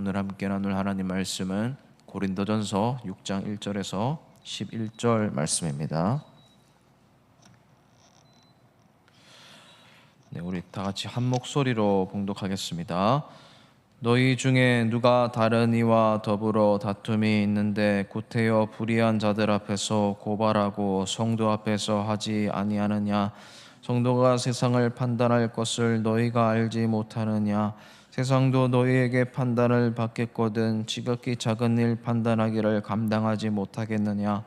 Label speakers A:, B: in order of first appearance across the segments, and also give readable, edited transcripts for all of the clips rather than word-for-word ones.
A: 오늘 함께 나눌 하나님 말씀은 고린도전서 6장 1절에서 11절 말씀입니다. 네, 우리 다 같이 한 목소리로 봉독하겠습니다. 너희 중에 누가 다른 이와 더불어 다툼이 있는데 구태여 불의한 자들 앞에서 고발하고 성도 앞에서 하지 아니하느냐? 성도가 세상을 판단할 것을 너희가 알지 못하느냐? 세상도 너희에게 판단을 받겠거든 지극히 작은 일 판단하기를 감당하지 못하겠느냐?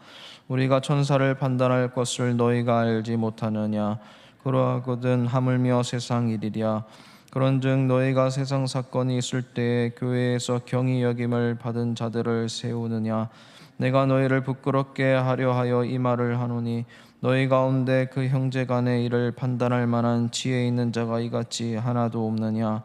A: 우리가 천사를 판단할 것을 너희가 알지 못하느냐? 그러하거든 하물며 세상 일이랴. 그런즉 너희가 세상 사건이 있을 때에 교회에서 경히 여김을 받은 자들을 세우느냐? 내가 너희를 부끄럽게 하려 하여 이 말을 하노니 너희 가운데 그 형제 간의 일을 판단할 만한 지혜 있는 자가 이같이 하나도 없느냐?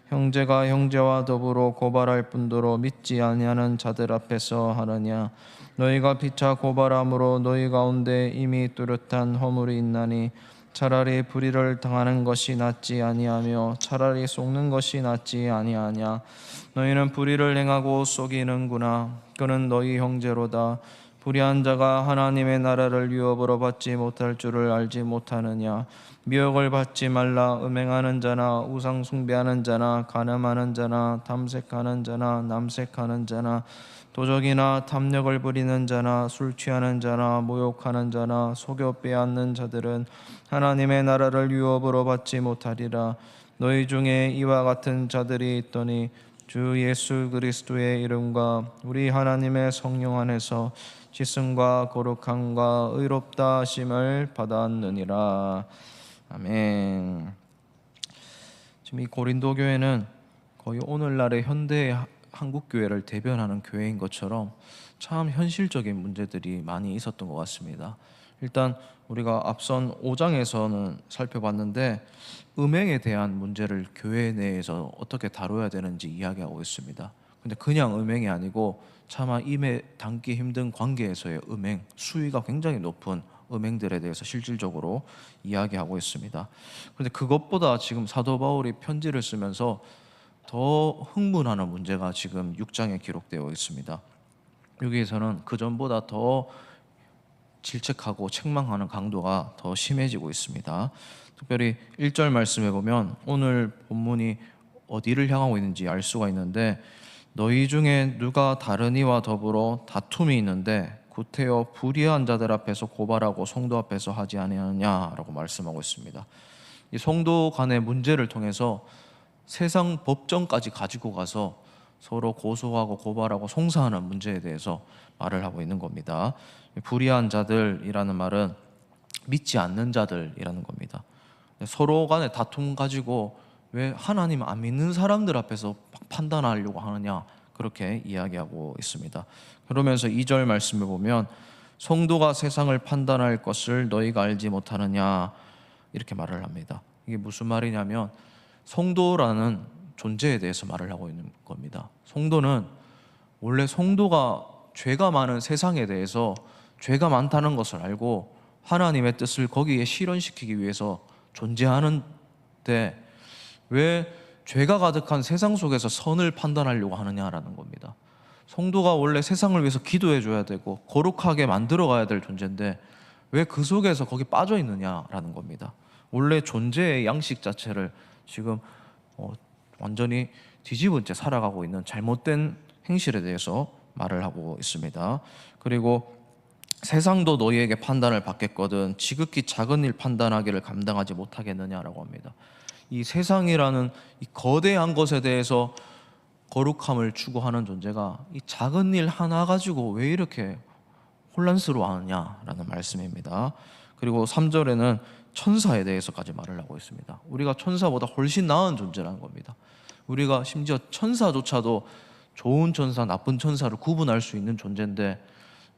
A: 형제가 형제와 더불어 고발할 뿐더러 믿지 아니하는 자들 앞에서 하느냐? 너희가 피차 고발함으로 너희 가운데 이미 뚜렷한 허물이 있나니 차라리 불의를 당하는 것이 낫지 아니하며 차라리 속는 것이 낫지 아니하냐? 너희는 불의를 행하고 속이는구나. 그는 너희 형제로다. 불의한 자가 하나님의 나라를 유업으로 받지 못할 줄을 알지 못하느냐? 미혹을 받지 말라. 음행하는 자나 우상 숭배하는 자나 간음하는 자나 탐색하는 자나 남색하는 자나 도적이나 탐욕을 부리는 자나 술 취하는 자나 모욕하는 자나 속여 빼앗는 자들은 하나님의 나라를 유업으로 받지 못하리라. 너희 중에 이와 같은 자들이 있더니 주 예수 그리스도의 이름과 우리 하나님의 성령 안에서 지승과 거룩함과 의롭다 하심을 받았느니라. 아멘. 지금 이 고린도 교회는 거의 오늘날의 현대 한국 교회를 대변하는 교회인 것처럼 참 현실적인 문제들이 많이 있었던 것 같습니다. 일단 우리가 앞선 5장에서는 살펴봤는데 음행에 대한 문제를 교회 내에서 어떻게 다뤄야 되는지 이야기하고 있습니다. 근데 그냥 음행이 아니고 차마 입에 담기 힘든 관계에서의 음행, 수위가 굉장히 높은 음행들에 대해서 실질적으로 이야기하고 있습니다. 그런데 그것보다 지금 사도 바울이 편지를 쓰면서 더 흥분하는 문제가 지금 6장에 기록되어 있습니다. 여기에서는 그 전보다 더 질책하고 책망하는 강도가 더 심해지고 있습니다. 특별히 1절 말씀에 보면 오늘 본문이 어디를 향하고 있는지 알 수가 있는데 너희 중에 누가 다른 이와 더불어 다툼이 있는데 구태여 불의한 자들 앞에서 고발하고 성도 앞에서 하지 아니하느냐라고 말씀하고 있습니다. 이 성도 간의 문제를 통해서 세상 법정까지 가지고 가서 서로 고소하고 고발하고 송사하는 문제에 대해서 말을 하고 있는 겁니다. 불의한 자들이라는 말은 믿지 않는 자들이라는 겁니다. 서로 간의 다툼 가지고 왜 하나님 안 믿는 사람들 앞에서 판단하려고 하느냐 그렇게 이야기하고 있습니다. 그러면서 2절 말씀을 보면 성도가 세상을 판단할 것을 너희가 알지 못하느냐 이렇게 말을 합니다. 이게 무슨 말이냐면 성도라는 존재에 대해서 말을 하고 있는 겁니다. 성도는 원래 성도가 죄가 많은 세상에 대해서 죄가 많다는 것을 알고 하나님의 뜻을 거기에 실현시키기 위해서 존재하는데 왜 죄가 가득한 세상 속에서 선을 판단하려고 하느냐라는 겁니다. 성도가 원래 세상을 위해서 기도해 줘야 되고 거룩하게 만들어 가야 될 존재인데 왜 그 속에서 거기 빠져 있느냐라는 겁니다. 원래 존재의 양식 자체를 지금 완전히 뒤집은 채 살아가고 있는 잘못된 행실에 대해서 말을 하고 있습니다. 그리고 세상도 너희에게 판단을 받겠거든 지극히 작은 일 판단하기를 감당하지 못하겠느냐라고 합니다. 이 세상이라는 이 거대한 것에 대해서 거룩함을 추구하는 존재가 이 작은 일 하나 가지고 왜 이렇게 혼란스러워하느냐라는 말씀입니다. 그리고 3절에는 천사에 대해서까지 말을 하고 있습니다. 우리가 천사보다 훨씬 나은 존재라는 겁니다. 우리가 심지어 천사조차도 좋은 천사, 나쁜 천사를 구분할 수 있는 존재인데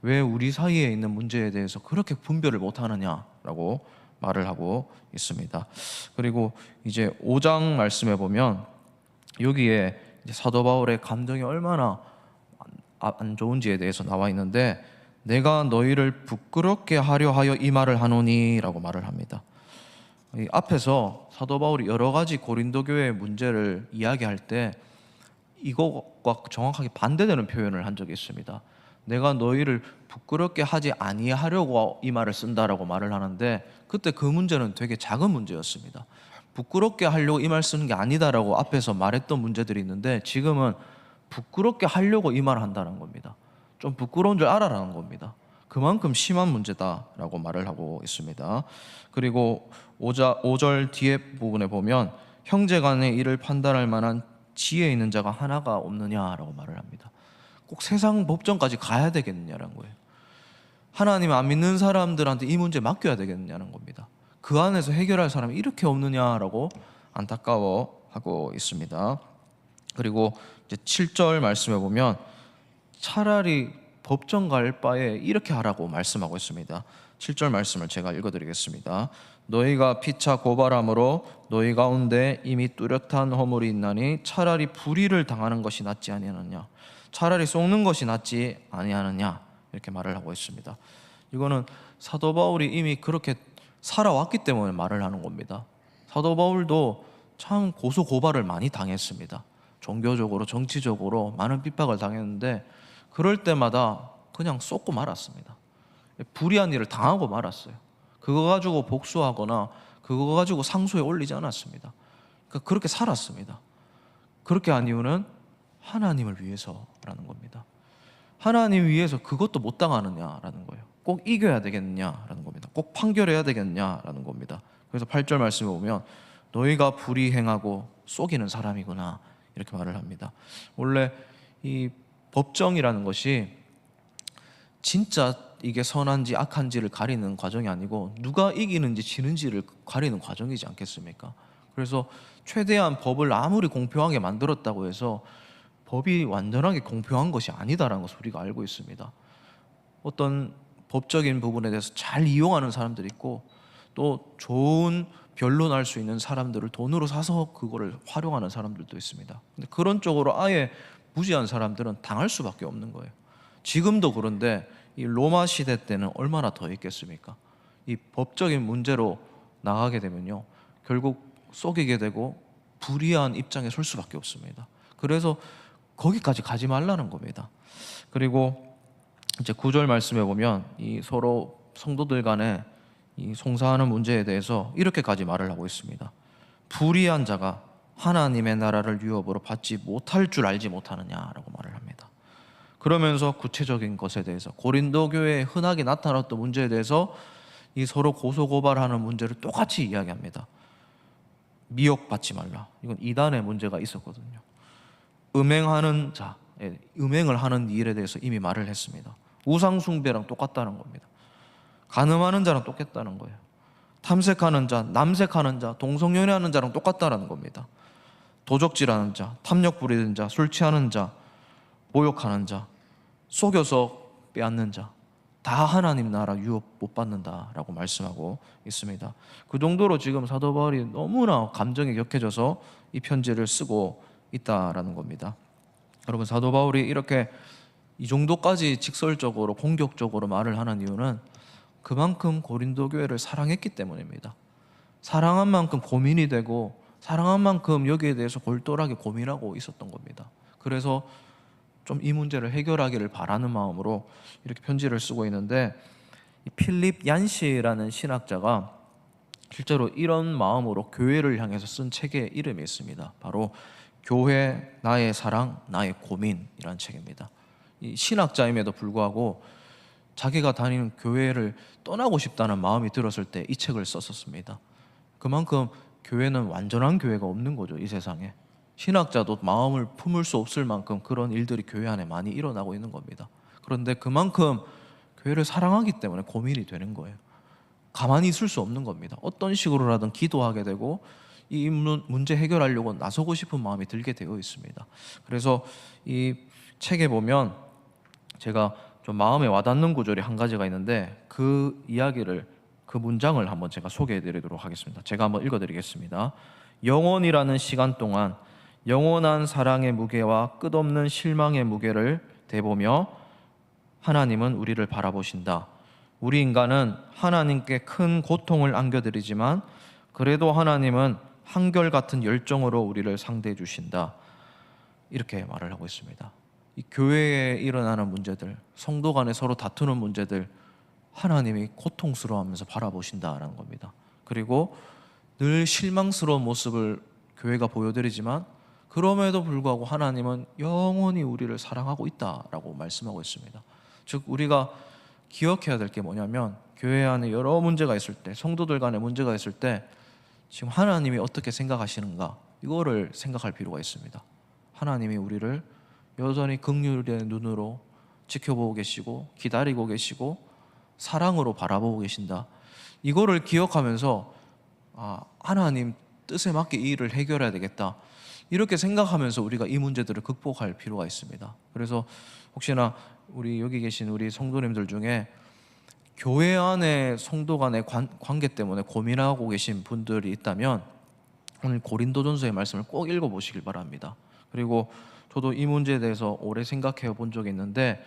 A: 왜 우리 사이에 있는 문제에 대해서 그렇게 분별을 못하느냐라고 말을 하고 있습니다. 그리고 이제 5장 말씀에 보면 여기에 이제 사도 바울의 감정이 얼마나 안 좋은지에 대해서 나와 있는데 내가 너희를 부끄럽게 하려 하여 이 말을 하노니 라고 말을 합니다. 이 앞에서 사도 바울이 여러 가지 고린도 교회의 문제를 이야기할 때 이것과 정확하게 반대되는 표현을 한 적이 있습니다. 내가 너희를 부끄럽게 하지 아니하려고 이 말을 쓴다라고 말을 하는데, 그때 그 문제는 되게 작은 문제였습니다. 부끄럽게 하려고 이 말 쓰는 게 아니다라고 앞에서 말했던 문제들이 있는데, 지금은 부끄럽게 하려고 이 말을 한다는 겁니다. 좀 부끄러운 줄 알아라는 겁니다. 그만큼 심한 문제다라고 말을 하고 있습니다. 그리고 5절 뒤에 부분에 보면 형제 간의 일을 판단할 만한 지혜 있는 자가 하나가 없느냐라고 말을 합니다. 꼭 세상 법정까지 가야 되겠느냐는 거예요. 하나님 안 믿는 사람들한테 이 문제 맡겨야 되겠느냐는 겁니다. 그 안에서 해결할 사람이 이렇게 없느냐라고 안타까워하고 있습니다. 그리고 이제 7절 말씀에 보면 차라리 법정 갈 바에 이렇게 하라고 말씀하고 있습니다. 7절 말씀을 제가 읽어드리겠습니다. 너희가 피차 고발함으로 너희 가운데 이미 뚜렷한 허물이 있나니 차라리 불의를 당하는 것이 낫지 아니하느냐, 차라리 속는 것이 낫지 아니하느냐, 이렇게 말을 하고 있습니다. 이거는 사도 바울이 이미 그렇게 살아왔기 때문에 말을 하는 겁니다. 사도 바울도 참 고소 고발을 많이 당했습니다. 종교적으로 정치적으로 많은 핍박을 당했는데 그럴 때마다 그냥 쏟고 말았습니다. 불의한 일을 당하고 말았어요. 그거 가지고 복수하거나 그거 가지고 상소에 올리지 않았습니다. 그러니까 그렇게 살았습니다. 그렇게 한 이유는 하나님을 위해서라는 겁니다. 하나님 위해서 그것도 못 당하느냐라는 거예요. 꼭 이겨야 되겠느냐라는 겁니다. 꼭 판결해야 되겠느냐라는 겁니다. 그래서 8절 말씀에 보면 너희가 불의 행하고 속이는 사람이구나, 이렇게 말을 합니다. 원래 이 법정이라는 것이 진짜 이게 선한지 악한지를 가리는 과정이 아니고 누가 이기는지 지는지를 가리는 과정이지 않겠습니까? 그래서 최대한 법을 아무리 공평하게 만들었다고 해서 법이 완전하게 공평한 것이 아니다라는 것을 우리가 알고 있습니다. 어떤 법적인 부분에 대해서 잘 이용하는 사람들이 있고, 또 좋은 변론할 수 있는 사람들을 돈으로 사서 그거를 활용하는 사람들도 있습니다. 근데 그런 쪽으로 아예 무지한 사람들은 당할 수밖에 없는 거예요. 지금도 그런데 이 로마 시대 때는 얼마나 더 있겠습니까? 이 법적인 문제로 나가게 되면요, 결국 속이게 되고 불의한 입장에 설 수밖에 없습니다. 그래서 거기까지 가지 말라는 겁니다. 그리고 이제 9절 말씀에 보면 이 서로 성도들 간에 이 송사하는 문제에 대해서 이렇게까지 말을 하고 있습니다. 불의한 자가 하나님의 나라를 유업으로 받지 못할 줄 알지 못하느냐라고 말을 합니다. 그러면서 구체적인 것에 대해서 고린도 교회에 흔하게 나타났던 문제에 대해서 이 서로 고소고발하는 문제를 똑같이 이야기합니다. 미혹받지 말라. 이건 이단의 문제가 있었거든요. 음행하는 자, 음행을 하는 일에 대해서 이미 말을 했습니다. 우상숭배랑 똑같다는 겁니다. 간음하는 자랑 똑같다는 거예요. 탐색하는 자, 남색하는 자, 동성연애하는 자랑 똑같다는 겁니다. 도적질하는 자, 탐욕 부리는 자, 술 취하는 자, 모욕하는 자, 속여서 빼앗는 자, 다 하나님 나라 유업 못 받는다라고 말씀하고 있습니다. 그 정도로 지금 사도 바울이 너무나 감정이 격해져서 이 편지를 쓰고 있다라는 겁니다. 여러분, 사도 바울이 이렇게 이 정도까지 직설적으로 공격적으로 말을 하는 이유는 그만큼 고린도 교회를 사랑했기 때문입니다. 사랑한 만큼 고민이 되고 사랑한 만큼 여기에 대해서 골똘하게 고민하고 있었던 겁니다. 그래서 좀 이 문제를 해결하기를 바라는 마음으로 이렇게 편지를 쓰고 있는데, 이 필립 얀시라는 신학자가 실제로 이런 마음으로 교회를 향해서 쓴 책의 이름이 있습니다. 바로 교회, 나의 사랑, 나의 고민이라는 책입니다. 이 신학자임에도 불구하고 자기가 다니는 교회를 떠나고 싶다는 마음이 들었을 때 이 책을 썼었습니다. 그만큼 교회는 완전한 교회가 없는 거죠, 이 세상에. 신학자도 마음을 품을 수 없을 만큼 그런 일들이 교회 안에 많이 일어나고 있는 겁니다. 그런데 그만큼 교회를 사랑하기 때문에 고민이 되는 거예요. 가만히 있을 수 없는 겁니다. 어떤 식으로라든 기도하게 되고 이 문제 해결하려고 나서고 싶은 마음이 들게 되어 있습니다. 그래서 이 책에 보면 제가 좀 마음에 와닿는 구절이 한 가지가 있는데, 그 이야기를, 그 문장을 한번 제가 소개해 드리도록 하겠습니다. 제가 한번 읽어 드리겠습니다. 영원이라는 시간 동안 영원한 사랑의 무게와 끝없는 실망의 무게를 대보며 하나님은 우리를 바라보신다. 우리 인간은 하나님께 큰 고통을 안겨드리지만 그래도 하나님은 한결같은 열정으로 우리를 상대해 주신다. 이렇게 말을 하고 있습니다. 이 교회에 일어나는 문제들, 성도 간에 서로 다투는 문제들, 하나님이 고통스러워하면서 바라보신다라는 겁니다. 그리고 늘 실망스러운 모습을 교회가 보여드리지만 그럼에도 불구하고 하나님은 영원히 우리를 사랑하고 있다라고 말씀하고 있습니다. 즉 우리가 기억해야 될 게 뭐냐면, 교회 안에 여러 문제가 있을 때, 성도들 간에 문제가 있을 때 지금 하나님이 어떻게 생각하시는가, 이거를 생각할 필요가 있습니다. 하나님이 우리를 여전히 긍휼의 눈으로 지켜보고 계시고 기다리고 계시고 사랑으로 바라보고 계신다. 이거를 기억하면서 하나님 뜻에 맞게 이 일을 해결해야 되겠다, 이렇게 생각하면서 우리가 이 문제들을 극복할 필요가 있습니다. 그래서 혹시나 우리 여기 계신 우리 성도님들 중에 교회 안에 성도 간의 관계 때문에 고민하고 계신 분들이 있다면 오늘 고린도전서의 말씀을 꼭 읽어보시길 바랍니다. 그리고 저도 이 문제에 대해서 오래 생각해 본 적이 있는데,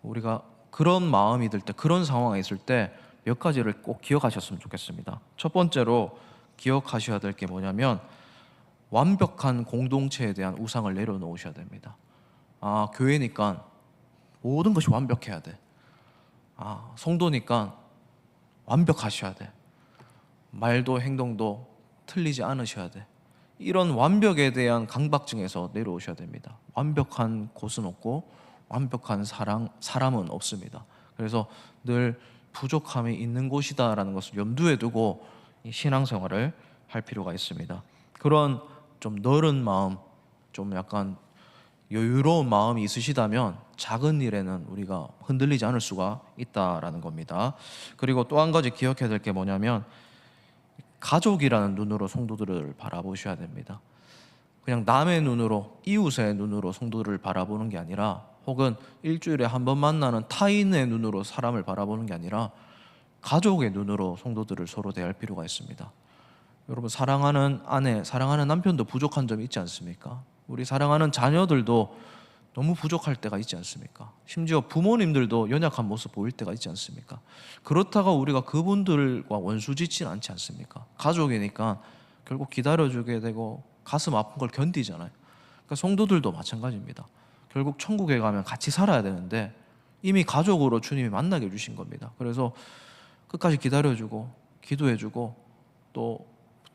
A: 우리가 그런 마음이 들 때, 그런 상황에 있을 때 몇 가지를 꼭 기억하셨으면 좋겠습니다. 첫 번째로 기억하셔야 될 게 뭐냐면, 완벽한 공동체에 대한 우상을 내려놓으셔야 됩니다. 교회니까 모든 것이 완벽해야 돼. 성도니까 완벽하셔야 돼. 말도 행동도 틀리지 않으셔야 돼. 이런 완벽에 대한 강박증에서 내려오셔야 됩니다. 완벽한 곳은 없고 완벽한 사람은 없습니다. 그래서 늘 부족함이 있는 곳이다라는 것을 염두에 두고 이 신앙생활을 할 필요가 있습니다. 그런 좀 너른 마음, 좀 약간 여유로운 마음이 있으시다면 작은 일에는 우리가 흔들리지 않을 수가 있다라는 겁니다. 그리고 또 한 가지 기억해야 될 게 뭐냐면, 가족이라는 눈으로 성도들을 바라보셔야 됩니다. 그냥 남의 눈으로, 이웃의 눈으로 성도들을 바라보는 게 아니라, 혹은 일주일에 한 번 만나는 타인의 눈으로 사람을 바라보는 게 아니라 가족의 눈으로 성도들을 서로 대할 필요가 있습니다. 여러분, 사랑하는 아내, 사랑하는 남편도 부족한 점이 있지 않습니까? 우리 사랑하는 자녀들도 너무 부족할 때가 있지 않습니까? 심지어 부모님들도 연약한 모습 보일 때가 있지 않습니까? 그렇다고 우리가 그분들과 원수짓지는 않지 않습니까? 가족이니까 결국 기다려주게 되고 가슴 아픈 걸 견디잖아요. 그러니까 성도들도 마찬가지입니다. 결국 천국에 가면 같이 살아야 되는데 이미 가족으로 주님이 만나게 해주신 겁니다. 그래서 끝까지 기다려주고 기도해주고, 또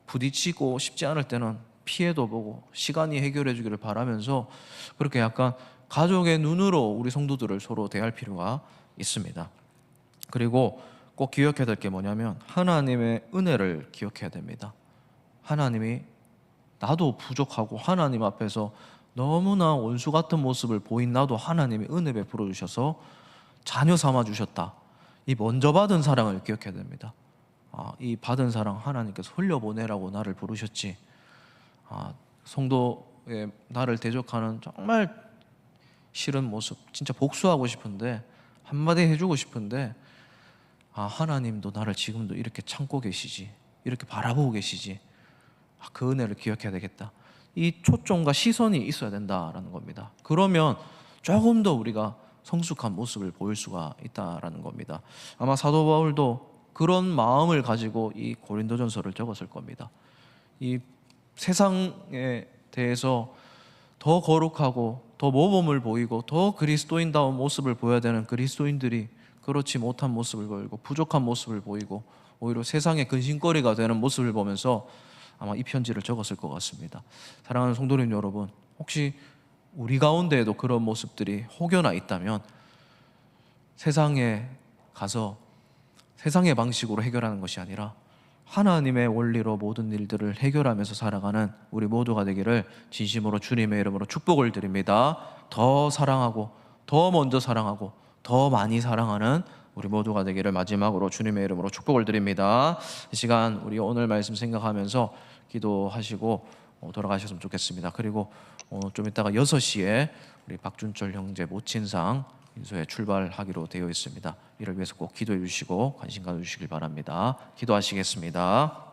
A: 부딪히고 싶지 않을 때는 피해도 보고 시간이 해결해 주기를 바라면서, 그렇게 약간 가족의 눈으로 우리 성도들을 서로 대할 필요가 있습니다. 그리고 꼭 기억해야 될 게 뭐냐면, 하나님의 은혜를 기억해야 됩니다. 하나님이, 나도 부족하고 하나님 앞에서 너무나 원수 같은 모습을 보인 나도 하나님이 은혜 베풀어 주셔서 자녀 삼아 주셨다. 이 먼저 받은 사랑을 기억해야 됩니다. 이 받은 사랑 하나님께서 흘려보내라고 나를 부르셨지. 성도의 나를 대적하는 정말 싫은 모습, 진짜 복수하고 싶은데, 한마디 해주고 싶은데, 하나님도 나를 지금도 이렇게 참고 계시지, 이렇게 바라보고 계시지. 그 은혜를 기억해야 되겠다. 이 초점과 시선이 있어야 된다라는 겁니다. 그러면 조금 더 우리가 성숙한 모습을 보일 수가 있다라는 겁니다. 아마 사도 바울도 그런 마음을 가지고 이 고린도전서를 적었을 겁니다. 이 세상에 대해서 더 거룩하고 더 모범을 보이고 더 그리스도인다운 모습을 보여야 되는 그리스도인들이 그렇지 못한 모습을 보이고 부족한 모습을 보이고 오히려 세상의 근심거리가 되는 모습을 보면서 아마 이 편지를 적었을 것 같습니다. 사랑하는 성도님 여러분, 혹시 우리 가운데에도 그런 모습들이 혹여나 있다면 세상에 가서 세상의 방식으로 해결하는 것이 아니라 하나님의 원리로 모든 일들을 해결하면서 살아가는 우리 모두가 되기를 진심으로 주님의 이름으로 축복을 드립니다. 더 사랑하고 더 먼저 사랑하고 더 많이 사랑하는 우리 모두가 되기를 마지막으로 주님의 이름으로 축복을 드립니다. 이 시간 우리 오늘 말씀 생각하면서 기도하시고 돌아가셨으면 좋겠습니다. 그리고 좀 이따가 6시에 우리 박준철 형제 모친상 인소에 출발하기로 되어 있습니다. 이를 위해서 꼭 기도해 주시고 관심 가져주시길 바랍니다. 기도하시겠습니다.